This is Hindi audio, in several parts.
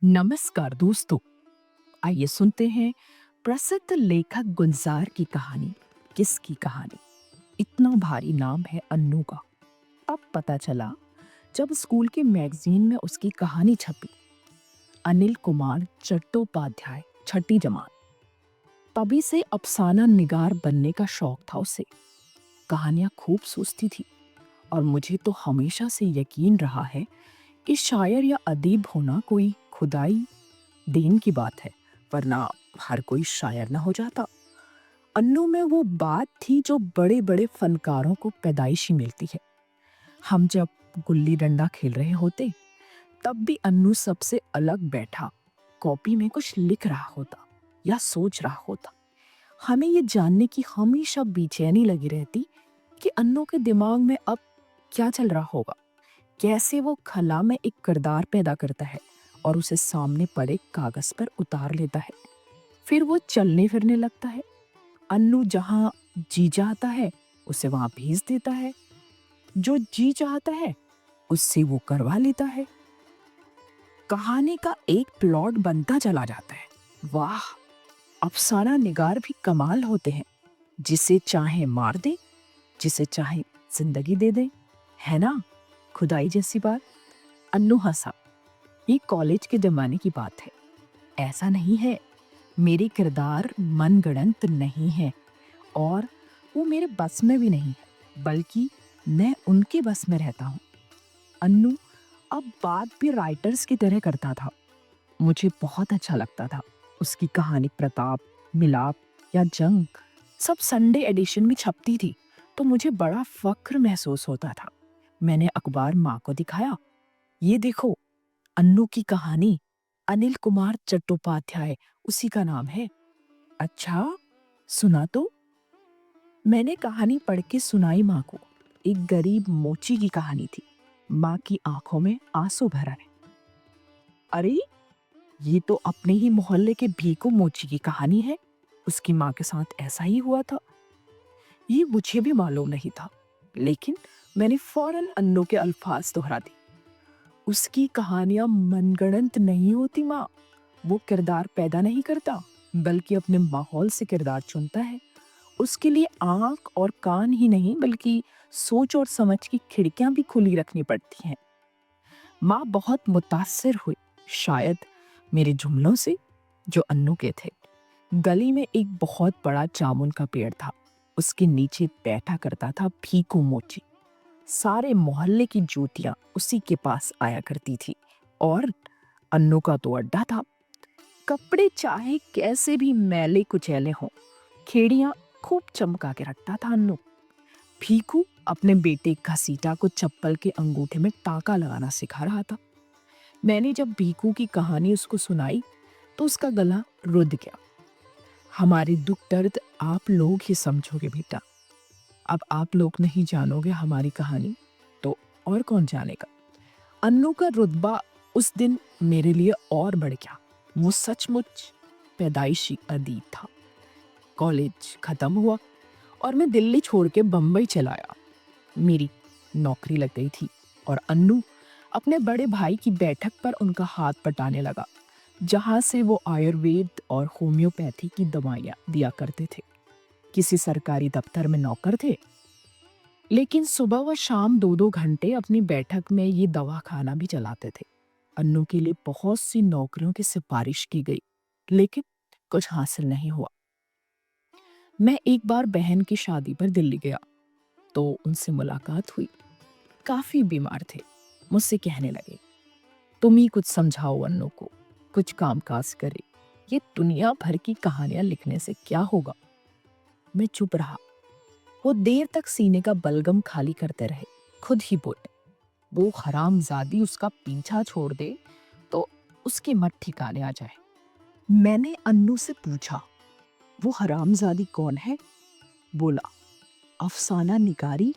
नमस्कार दोस्तों। आइए सुनते हैं प्रसिद्ध लेखक गुलजार की कहानी। किसकी कहानी? इतना भारी नाम है अन्नू का। अब पता चला जब स्कूल के मैगजीन में उसकी कहानी छपी। अनिल कुमार चट्टोपाध्याय, छठी जमात। तभी से अफसाना निगार बनने का शौक था उसे। कहानियां खूब सोचती थी और मुझे तो हमेशा से यकीन रहा है कि शायर या अदीब होना कोई खुदाई देन की बात है, वरना हर कोई शायर ना हो जाता। अन्नू में वो बात थी जो बड़े बड़े फनकारों को पैदाइशी मिलती है। हम जब गुल्ली डंडा खेल रहे होते तब भी अन्नू सबसे अलग बैठा कॉपी में कुछ लिख रहा होता या सोच रहा होता। हमें ये जानने की हमेशा बेचैनी लगी रहती कि अन्नू के दिमाग में अब क्या चल रहा होगा, कैसे वो खला में एक किरदार पैदा करता है और उसे सामने पड़े कागज पर उतार लेता है। फिर वो चलने फिरने लगता है। अन्नू जहां जी चाहता है उसे वहां भेज देता है, जो जी चाहता है उससे वो करवा लेता है। कहानी का एक प्लॉट बनता चला जाता है। वाह, अफसाना निगार भी कमाल होते हैं। जिसे चाहे मार दे, जिसे चाहे जिंदगी दे दे, है ना? खुदाई जैसी बात। अन्नू हंसा। ये कॉलेज के जमाने की बात है। ऐसा नहीं है, मेरे किरदार मनगढ़ंत नहीं है और वो मेरे बस में भी नहीं है, बल्कि मैं उनके बस में रहता हूँ। अन्नू अब बात भी राइटर्स की तरह करता था। मुझे बहुत अच्छा लगता था। उसकी कहानी प्रताप, मिलाप या जंग सब संडे एडिशन में छपती थी, तो मुझे बड़ा फख्र महसूस होता था। मैंने अखबार माँ को दिखाया। ये देखो, अन्नू की कहानी, अनिल कुमार चट्टोपाध्याय उसी का नाम है। अच्छा, सुना तो? मैंने कहानी पढ़ के सुनाई माँ को। एक गरीब मोची की कहानी थी। माँ की आंखों में आंसू भरा है। अरे, ये तो अपने ही मोहल्ले के भीखू मोची की कहानी है। उसकी माँ के साथ ऐसा ही हुआ था। ये मुझे भी मालूम नहीं था, लेकिन मैंने फौरन अन्नू के अल्फाज दोहरा दी। उसकी कहानियां मनगढ़ंत नहीं होती माँ। वो किरदार पैदा नहीं करता, बल्कि अपने माहौल से किरदार चुनता है। उसके लिए आंख और कान ही नहीं, बल्कि सोच और समझ की खिड़कियां भी खुली रखनी पड़ती हैं। माँ बहुत मुतासिर हुई, शायद मेरे जुमलों से, जो अन्नू के थे। गली में एक बहुत बड़ा जामुन का पेड़ था। उसके नीचे बैठा करता था भीखू मोची। सारे मोहल्ले की जूतियां उसी के पास आया करती थी और अन्नू का तो अड्डा था। कपड़े चाहे कैसे भी मैले कुचैले हों, खेड़ियां खूब चमका के रखता था अन्नू। भीखू अपने बेटे घसीटा को चप्पल के अंगूठे में टाका लगाना सिखा रहा था। मैंने जब भीखू की कहानी उसको सुनाई तो उसका गला रुध गया। हमारे दुख दर्द आप लोग ही समझोगे बेटा। अब आप लोग नहीं जानोगे हमारी कहानी तो और कौन जानेगा। अन्नू का रुतबा उस दिन मेरे लिए और बढ़ गया। वो सचमुच पैदाइशी अदीब था। कॉलेज खत्म हुआ और मैं दिल्ली छोड़ के बम्बई चला आया। मेरी नौकरी लग गई थी और अन्नू अपने बड़े भाई की बैठक पर उनका हाथ बटाने लगा, जहां से वो आयुर्वेद और होम्योपैथी की दवाइयां दिया करते थे। किसी सरकारी दफ्तर में नौकर थे, लेकिन सुबह व शाम 2-2 घंटे अपनी बैठक में ये दवा खाना भी चलाते थे। अन्नू के लिए बहुत सी नौकरियों की सिफारिश की गई, लेकिन कुछ हासिल नहीं हुआ। मैं एक बार बहन की शादी पर दिल्ली गया तो उनसे मुलाकात हुई। काफी बीमार थे। मुझसे कहने लगे, तुम ही कुछ समझाओ अन्नू को, कुछ कामकाज करे। ये दुनिया भर की कहानियां लिखने से क्या होगा। मैं चुप रहा। वो देर तक सीने का बलगम खाली करते रहे। खुद ही बोले, वो हरामजादी उसका पीछा छोड़ दे तो उसकी मत ठिकाने आ जाए। मैंने अन्नू से पूछा, वो हरामजादी कौन है? बोला, अफसाना निगारी।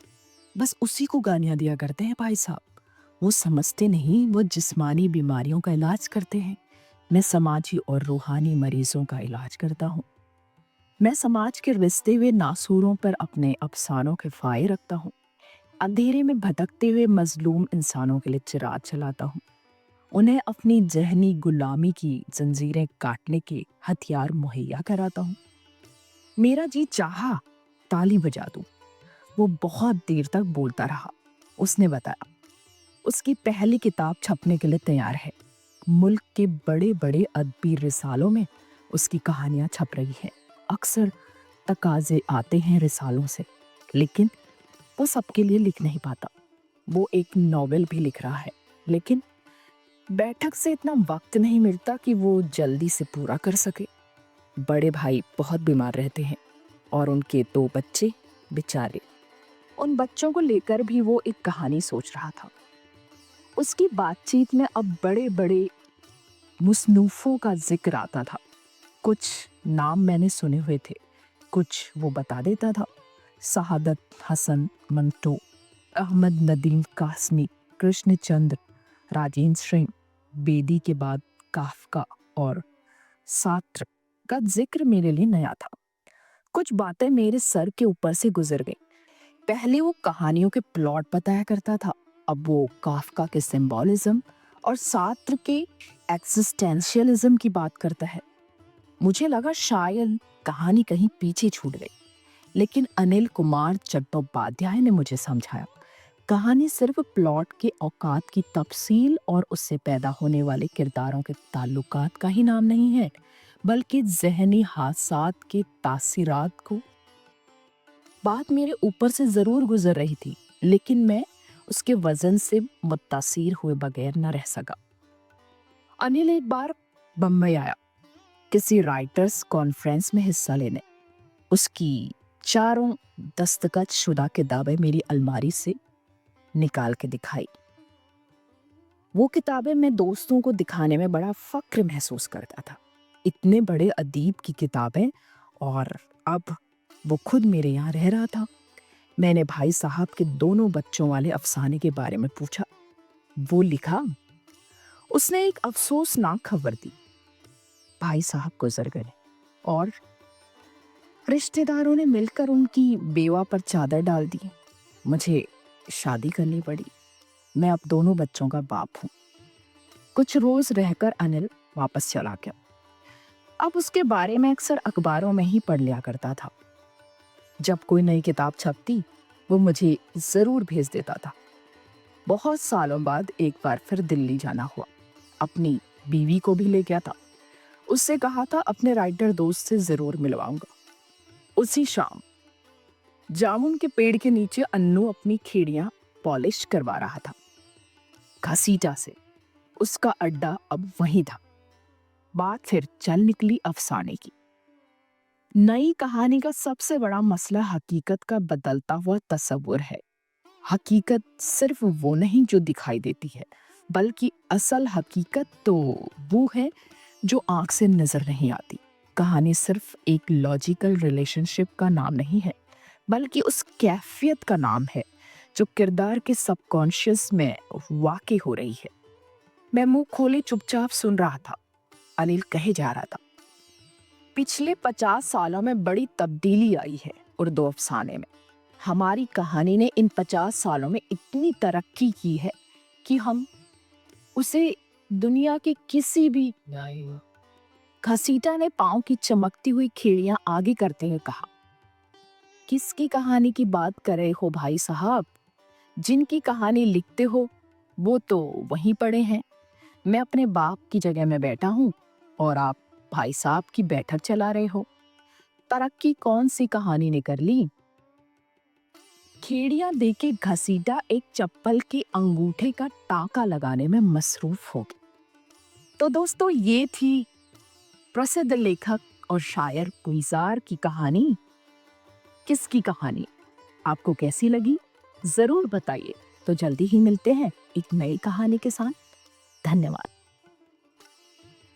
बस उसी को गालियां दिया करते हैं भाई साहब। वो समझते नहीं, वो जिस्मानी बीमारियों का इलाज करते हैं। मैं समाजी और रूहानी मरीजों का इलाज करता हूँ। मैं समाज के रिश्ते हुए नासूरों पर अपने अफसानों के फाये रखता हूँ। अंधेरे में भटकते हुए मजलूम इंसानों के लिए चिराग जलाता हूँ। उन्हें अपनी जहनी गुलामी की जंजीरें काटने के हथियार मुहैया कराता हूँ। मेरा जी चाहा ताली बजा दूं। वो बहुत देर तक बोलता रहा। उसने बताया उसकी पहली किताब छपने के लिए तैयार है। मुल्क के बड़े बड़े अदबी रिसालों में उसकी कहानियां छप रही हैं। अक्सर तकाजे आते हैं रिसालों से, लेकिन वो सबके लिए लिख नहीं पाता। वो एक नॉवेल भी लिख रहा है, लेकिन बैठक से इतना वक्त नहीं मिलता कि वो जल्दी से पूरा कर सके। बड़े भाई बहुत बीमार रहते हैं और उनके 2 बच्चे बेचारे। उन बच्चों को लेकर भी वो एक कहानी सोच रहा था। उसकी बातचीत में अब बड़े बड़े मुसन्निफों का जिक्र आता था। कुछ नाम मैंने सुने हुए थे, कुछ वो बता देता था। सआदत हसन मंटो, अहमद नदीम कासमी, कृष्णचंद्र, राजेंद्र सिंह, बेदी के बाद काफका और सात्र का जिक्र मेरे लिए नया था। कुछ बातें मेरे सर के ऊपर से गुजर गई। पहले वो कहानियों के प्लॉट बताया करता था, अब वो काफका के सिंबोलिज्म और सात्र के एक्सिस्टेंशियलिज्म की बात करता है। मुझे लगा शायद कहानी कहीं पीछे छूट गई, लेकिन अनिल कुमार चट्टोपाध्याय ने मुझे समझाया कहानी सिर्फ प्लॉट के औकात की तफसील और उससे पैदा होने वाले किरदारों के ताल्लुकात का ही नाम नहीं है, बल्कि ज़हनी हादसात के तासीरात को। बात मेरे ऊपर से ज़रूर गुजर रही थी, लेकिन मैं उसके वजन से मुतासिर हुए बगैर न रह सका। अनिल एक बार बम्बई आया किसी राइटर्स कॉन्फ्रेंस में हिस्सा लेने। उसकी चारों दस्तखत शुदा किताबें मेरी अलमारी से निकाल के दिखाई। वो किताबें मैं दोस्तों को दिखाने में बड़ा फक्र महसूस करता था। इतने बड़े अदीब की किताबें, और अब वो खुद मेरे यहाँ रह रहा था। मैंने भाई साहब के दोनों बच्चों वाले अफसाने के बारे में पूछा। वो लिखा। उसने एक अफसोसनाक खबर दी। भाई साहब गुजर गए और रिश्तेदारों ने मिलकर उनकी बेवा पर चादर डाल दी। मुझे शादी करनी पड़ी। मैं अब दोनों बच्चों का बाप हूँ। कुछ रोज रहकर अनिल वापस चला गया। अब उसके बारे में अक्सर अखबारों में ही पढ़ लिया करता था। जब कोई नई किताब छपती, वो मुझे जरूर भेज देता था। बहुत सालों बाद एक बार फिर दिल्ली जाना हुआ। अपनी बीवी को भी ले गया था। उससे कहा था अपने राइटर दोस्त से जरूर मिलवाऊंगा। उसी शाम जामुन के पेड़ के नीचे अन्नू अपनी खेड़ियां पॉलिश करवा रहा था। घसीटा से उसका अड्डा अब वहीं था। बात फिर चल निकली अफसाने की। नई कहानी का सबसे बड़ा मसला हकीकत का बदलता हुआ तस्वुर है। हकीकत सिर्फ वो नहीं जो दिखाई देती है, बल्कि असल हकीकत तो वो है जो आंख से नजर नहीं आती। कहानी सिर्फ एक लॉजिकल रिलेशनशिप का नाम नहीं है, बल्कि उस कैफियत का नाम है जो किरदार के सबकॉन्शियस में वाक़ई हो रही है। मैं मुंह खोले चुपचाप सुन रहा था। अनिल कहे जा रहा था, पिछले 50 सालों में बड़ी तब्दीली आई है उर्दू अफसाने में। हमारी कहानी ने इन 50 सालों में इतनी तरक्की की है कि हम उसे दुनिया के किसी भी। घसीटा ने पांव की चमकती हुई खेड़ियां आगे करते हुए कहा, किसकी कहानी की बात कर रहे हो भाई साहब? जिनकी कहानी लिखते हो वो तो वहीं पड़े हैं। मैं अपने बाप की जगह में बैठा हूँ और आप भाई साहब की बैठक चला रहे हो। तरक्की कौन सी कहानी ने कर ली? खेड़ियां देके घसीटा एक चप्पल के अंगूठे का टाका लगाने में मसरूफ हो गई। तो दोस्तों, ये थी प्रसिद्ध लेखक और शायर गुलजार की कहानी। किसकी कहानी आपको कैसी लगी जरूर बताइए। तो जल्दी ही मिलते हैं एक नई कहानी के साथ। धन्यवाद।